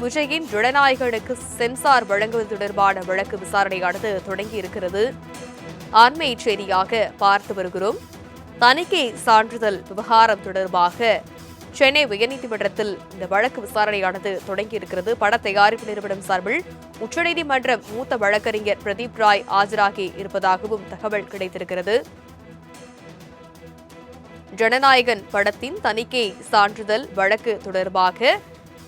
விஜயின் ஜனநாயகனுக்கு சென்சார் வழங்குவது தொடர்பான வழக்கு விசாரணையானது தொடங்கி இருக்கிறது. அண்மை செய்தியாக பார்த்து வருகிறோம். தணிக்கை சான்றிதழ் விவகாரம் தொடர்பாக சென்னை உயர்நீதிமன்றத்தில் இந்த வழக்கு விசாரணையானது தொடங்கி இருக்கிறது. பட தயாரிப்பு நிறுவனம் சார்பில் உச்சநீதிமன்ற மூத்த வழக்கறிஞர் பிரதீப் ராய் ஆஜராகி இருப்பதாகவும் தகவல் கிடைத்திருக்கிறது. ஜனநாயகன் படத்தின் தணிக்கை சான்றிதழ் வழக்கு தொடர்பாக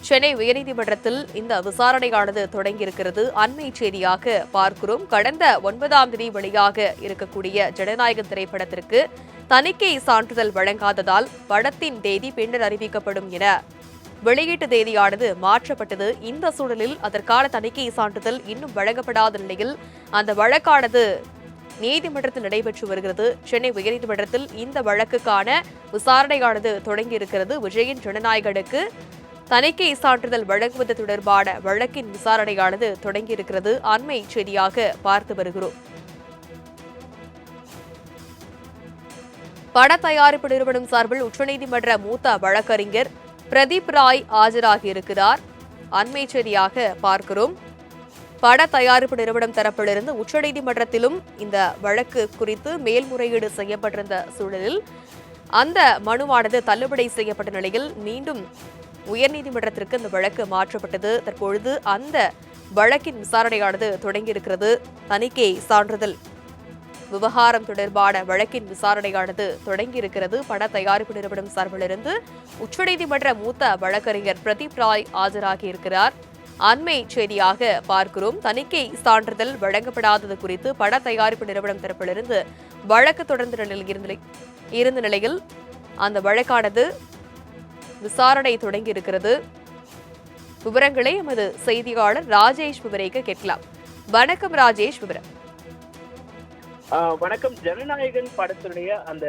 சென்னை உயர்நீதிமன்றத்தில் இந்த விசாரணையானது தொடங்கியிருக்கிறது. அண்மை செய்தியாக பார்க்கிறோம். கடந்த 9ஆம் தேதி வெளியாக இருக்கக்கூடிய ஜனநாயகன் திரைப்படத்திற்கு தணிக்கை சான்றிதழ் வழங்காததால் படத்தின் தேதி பின்னர் அறிவிக்கப்படும் என வெளியீட்டு தேதியானது மாற்றப்பட்டது. இந்த சூழலில் அதற்கான தணிக்கை சான்றிதழ் இன்னும் வழங்கப்படாத நிலையில் அந்த வழக்கானது நீதிமன்றத்தில் நடைபெற்று வருகிறது. சென்னை உயர்நீதிமன்றத்தில் இந்த வழக்குக்கான விசாரணையானது தொடங்கியிருக்கிறது. விஜயின் ஜனநாயகனுக்கு தணிக்கை சான்றிதழ் வழங்குவது தொடர்பான வழக்கின் விசாரணையானது தொடங்கியிருக்கிறது. அண்மை செய்தியாக பார்த்து வருகிறோம். பட தயாரிப்பு நிறுவனம் சார்பில் உச்சநீதிமன்ற மூத்த வழக்கறிஞர் பிரதீப் ராய் ஆஜராகியிருக்கிறார். அண்மை செய்தியாக பார்க்கிறோம். பட தயாரிப்பு நிறுவனம் தரப்பிலிருந்து உச்சநீதிமன்றத்திலும் இந்த வழக்கு குறித்து மேல்முறையீடு செய்யப்பட்டிருந்த சூழலில் அந்த மனுவானது தள்ளுபடி செய்யப்பட்ட நிலையில் மீண்டும் உயர்நீதிமன்றத்திற்கு இந்த வழக்கு மாற்றப்பட்டது. தற்பொழுது அந்த வழக்கின் விசாரணையானது தொடங்கியிருக்கிறது. தணிக்கை சான்றிதழ் விவகாரம் தொடர்பான வழக்கின் விசாரணையானது தொடங்கியிருக்கிறது. பட தயாரிப்பு நிறுவனம் சார்பிலிருந்து உச்சநீதிமன்ற மூத்த வழக்கறிஞர் பிரதீப் ராய் ஆஜராகியிருக்கிறார். அண்மை செய்தியாக பார்க்கிறோம். தணிக்கை சான்றிதழ் வழங்கப்படாதது குறித்து பட தயாரிப்பு நிறுவனம் தரப்பிலிருந்து வழக்கு தொடர்ந்த இருந்த நிலையில் அந்த வழக்கானது விசாரணை தொடங்கி இருக்கிறது. விவரங்களை எமது செய்தியாளர் ராஜேஷ் விவரிக்க கேட்கலாம். வணக்கம் ராஜேஷ், விவரம். வணக்கம். ஜனநாயகன் படத்துடைய அந்த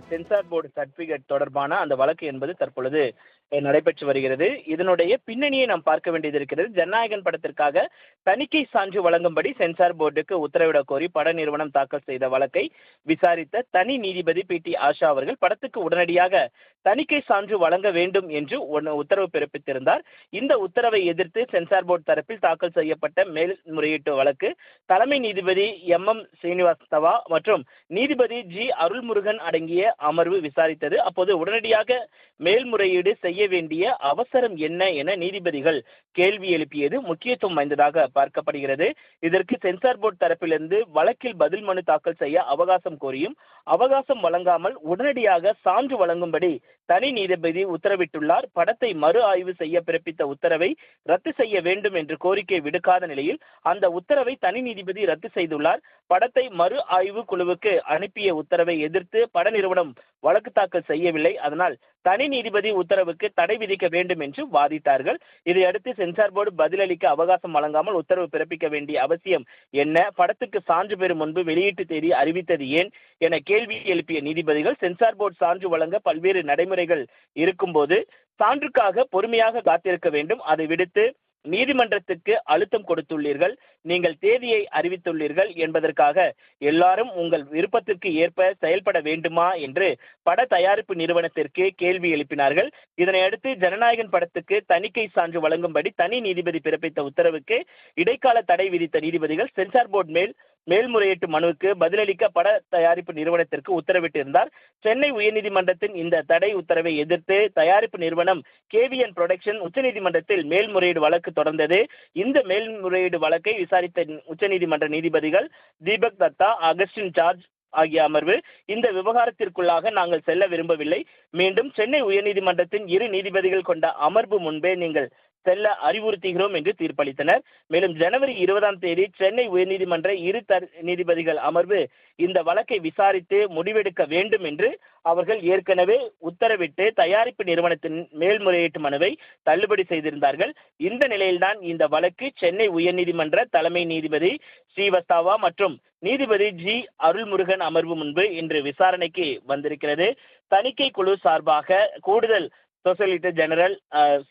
சென்சார் போர்டு சர்டிபிகேட் தொடர்பான அந்த வழக்கு என்பது தற்பொழுது நடைபெற்று வருகிறது. இதனுடைய பின்னணியை நாம் பார்க்க வேண்டியது இருக்கிறது. ஜனநாயகன் படத்திற்காக தணிக்கை சான்று வழங்கும்படி சென்சார் போர்டுக்கு உத்தரவிடக் கோரி பட நிறுவனம் தாக்கல் செய்த வழக்கை விசாரித்த தனி நீதிபதி PT ஆஷா அவர்கள் படத்துக்கு உடனடியாக தணிக்கை சான்று வழங்க வேண்டும் என்று உத்தரவு பிறப்பித்திருந்தார். இந்த உத்தரவை எதிர்த்து சென்சார் போர்டு தரப்பில் தாக்கல் செய்யப்பட்ட மேல்முறையீட்டு வழக்கு தலைமை நீதிபதி MM ஸ்ரீனிவாசவா மற்றும் நீதிபதி G அருள்முருகன் அடங்கிய அமர்வு விசாரித்தது. அப்போது உடனடியாக மேல்முறையீடு செய்ய வேண்டிய அவசரம் என்ன என நீதிபதிகள் கேள்வி எழுப்பியது முக்கியத்துவம் வாய்ந்ததாக பார்க்கப்படுகிறது. இதற்கு சென்சார் போர்டு தரப்பிலிருந்து வழக்கில் பதில் மனு தாக்கல் செய்ய அவகாசம் கோரியும் அவகாசம் வழங்காமல் உடனடியாக சான்று வழங்கும்படி தனி நீதிபதி உத்தரவிட்டுள்ளார். படத்தை மறு ஆய்வு செய்ய பிறப்பித்த உத்தரவை ரத்து செய்ய வேண்டும் என்று கோரிக்கை விடுக்காத நிலையில் அந்த உத்தரவை தனி நீதிபதி ரத்து செய்துள்ளார். படத்தை மறு ஆய்வு குழுவுக்கு அனுப்பிய உத்தரவை எதிர்த்து பட நிறுவனம் வழக்கு தாக்கல் செய்யவில்லை. அதனால் தனி நீதிபதி உத்தரவுக்கு தடை விதிக்க வேண்டும் என்று வாதிட்டார்கள். இதையடுத்து சென்சார் போர்டு பதிலளிக்க அவகாசம் வழங்காமல் உத்தரவு பிறப்பிக்க வேண்டிய அவசியம் என்ன, படத்துக்கு சான்று பெறும் முன்பு வெளியீட்டு தேதி அறிவித்தது ஏன் என கேள்வி எழுப்பிய நீதிபதிகள் சென்சார் போர்டு சான்று வழங்க பல்வேறு நடைமுறைகள் இருக்கும்போது சான்றுக்காக பொறுமையாக காத்திருக்க வேண்டும். அதை விடுத்து நீதிமன்றத்துக்கு அழுத்தம் கொடுத்துள்ளீர்கள், நீங்கள் தேதியை அறிவித்துள்ளீர்கள் என்பதற்காக எல்லாரும் உங்கள் விருப்பத்திற்கு ஏற்ப செயல்பட வேண்டுமா என்று பட தயாரிப்பு நிறுவனத்திற்கு கேள்வி எழுப்பினார்கள். இதனையடுத்து ஜனநாயகன் படத்துக்கு தணிக்கை சான்று வழங்கும்படி தனி நீதிபதி பிறப்பித்த உத்தரவுக்கு இடைக்கால தடை விதித்த நீதிபதிகள் சென்சார் போர்டு மேல்முறையீட்டு மனுவுக்கு பதிலளிக்க பட தயாரிப்பு நிறுவனத்திற்கு உத்தரவிட்டிருந்தார். சென்னை உயர்நீதிமன்றத்தின் இந்த தடை உத்தரவை எதிர்த்து தயாரிப்பு நிறுவனம் KVN புரொடக்ஷன் உச்சநீதிமன்றத்தில் மேல்முறையீடு வழக்கு தொடர்ந்தது. இந்த மேல்முறையீடு வழக்கை விசாரித்த உச்சநீதிமன்ற நீதிபதிகள் தீபக் தத்தா, அகஸ்டின் ஜார்ஜ் ஆகிய அமர்வு இந்த விவகாரத்திற்குள்ளாக நாங்கள் செல்ல விரும்பவில்லை, மீண்டும் சென்னை உயர்நீதிமன்றத்தின் 2 நீதிபதிகள் கொண்ட அமர்வு முன்பே நீங்கள் செல்ல அறிவுறுத்துகிறோம் என்று தீர்ப்பளித்தனர். மேலும் ஜனவரி 20ஆம் தேதி சென்னை உயர்நீதிமன்ற 2 நீதிபதிகள் அமர்வு இந்த வழக்கை விசாரித்து முடிவெடுக்க வேண்டும் என்று அவர்கள் ஏற்கனவே உத்தரவிட்டு தயாரிப்பு நிறுவனத்தின் மேல்முறையீட்டு மனுவை தள்ளுபடி செய்திருந்தார்கள். இந்த நிலையில்தான் இந்த வழக்கு சென்னை உயர்நீதிமன்ற தலைமை நீதிபதி ஸ்ரீவஸ்தவா மற்றும் நீதிபதி G அருள்முருகன் அமர்வு முன்பு இன்று விசாரணைக்கு வந்திருக்கிறது. தணிக்கை குழு சார்பாக கூடுதல் சொலிசிட்டர் ஜெனரல்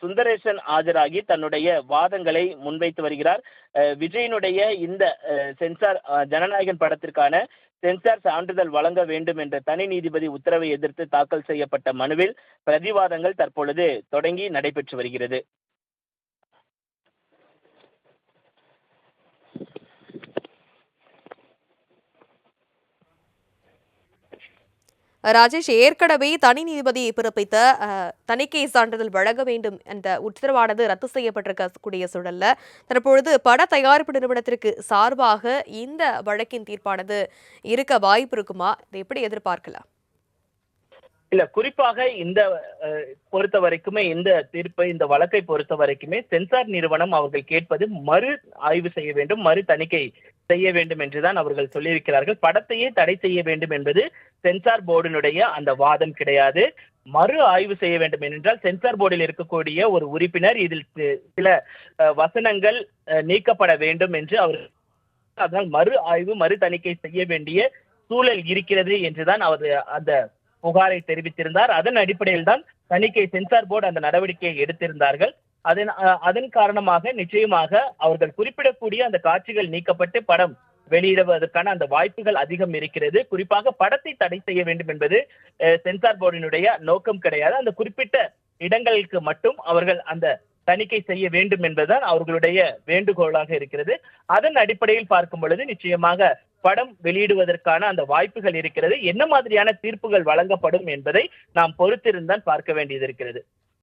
சுந்தரேசன் ஆஜராகி தன்னுடைய வாதங்களை முன்வைத்து வருகிறார். விஜயனுடைய இந்த சென்சார் ஜனநாயகன் படத்திற்கான சென்சார் சான்றிதழ் வழங்க வேண்டும் என்ற தனி நீதிபதி உத்தரவை எதிர்த்து தாக்கல் செய்யப்பட்ட மனுவில் பிரதிவாதங்கள் தற்பொழுது தொடங்கி நடைபெற்று வருகிறது. ராஜேஷ், ஏற்கனவே தனி நீதிபதி பிறப்பித்த தணிக்கை சான்றிதழ் வழங்க வேண்டும் என்ற உத்தரவானது ரத்து செய்யப்பட்டிருக்கக்கூடிய சூழல்ல தற்பொழுது பட தயாரிப்பு நிறுவனத்திற்கு சார்பாக இந்த வழக்கின் தீர்ப்பானது இருக்க வாய்ப்பு இருக்குமா? இதை எப்படி எதிர்பார்க்கலாம்? இல்ல, குறிப்பாக இந்த பொறுத்த வரைக்குமே இந்த தீர்ப்பை, இந்த வழக்கை பொறுத்த வரைக்குமே சென்சார் நிறுவனம் அவர்கள் கேட்பது மறு ஆய்வு செய்ய வேண்டும், மறு தணிக்கை செய்ய வேண்டும் என்றுதான் அவர்கள் சொல்லியிருக்கிறார்கள். படத்தையே தடை செய்ய வேண்டும் என்பது சென்சார் போர்டினுடைய அந்த வாதம் கிடையாது. மறு ஆய்வு செய்ய வேண்டும் என்றால் சென்சார் போர்டில் இருக்கக்கூடிய ஒரு உறுப்பினர் இதில் சில வசனங்கள் நீக்கப்பட வேண்டும் என்று அவர், அதனால் மறு ஆய்வு, மறு தணிக்கை செய்ய வேண்டிய சூழல் இருக்கிறது என்றுதான் அவர் அந்த புகாரை தெரிவித்திருந்தார். அதன் அடிப்படையில் தான் தணிக்கை சென்சார் போர்டு அந்த நடவடிக்கையை எடுத்திருந்தார்கள். அதன் காரணமாக நிச்சயமாக அவர்கள் குறிப்பிடக்கூடிய அந்த காட்சிகள் நீக்கப்பட்டு படம் வெளியிடுவதற்கான அந்த வாய்ப்புகள் அதிகம் இருக்கிறது. குறிப்பாக படத்தை தடை செய்ய வேண்டும் என்பது சென்சார் போர்டினுடைய நோக்கம் கிடையாது. அந்த குறிப்பிட்ட இடங்களுக்கு மட்டும் அவர்கள் அந்த தணிக்கை செய்ய வேண்டும் என்பதுதான் அவர்களுடைய வேண்டுகோளாக இருக்கிறது. அதன் அடிப்படையில் பார்க்கும் பொழுது நிச்சயமாக படம் வெளியிடுவதற்கான அந்த வாய்ப்புகள் இருக்கிறது. என்ன மாதிரியான தீர்ப்புகள் வழங்கப்படும் என்பதை நாம் பொறுத்திருந்தான் பார்க்க வேண்டியது இருக்கிறது.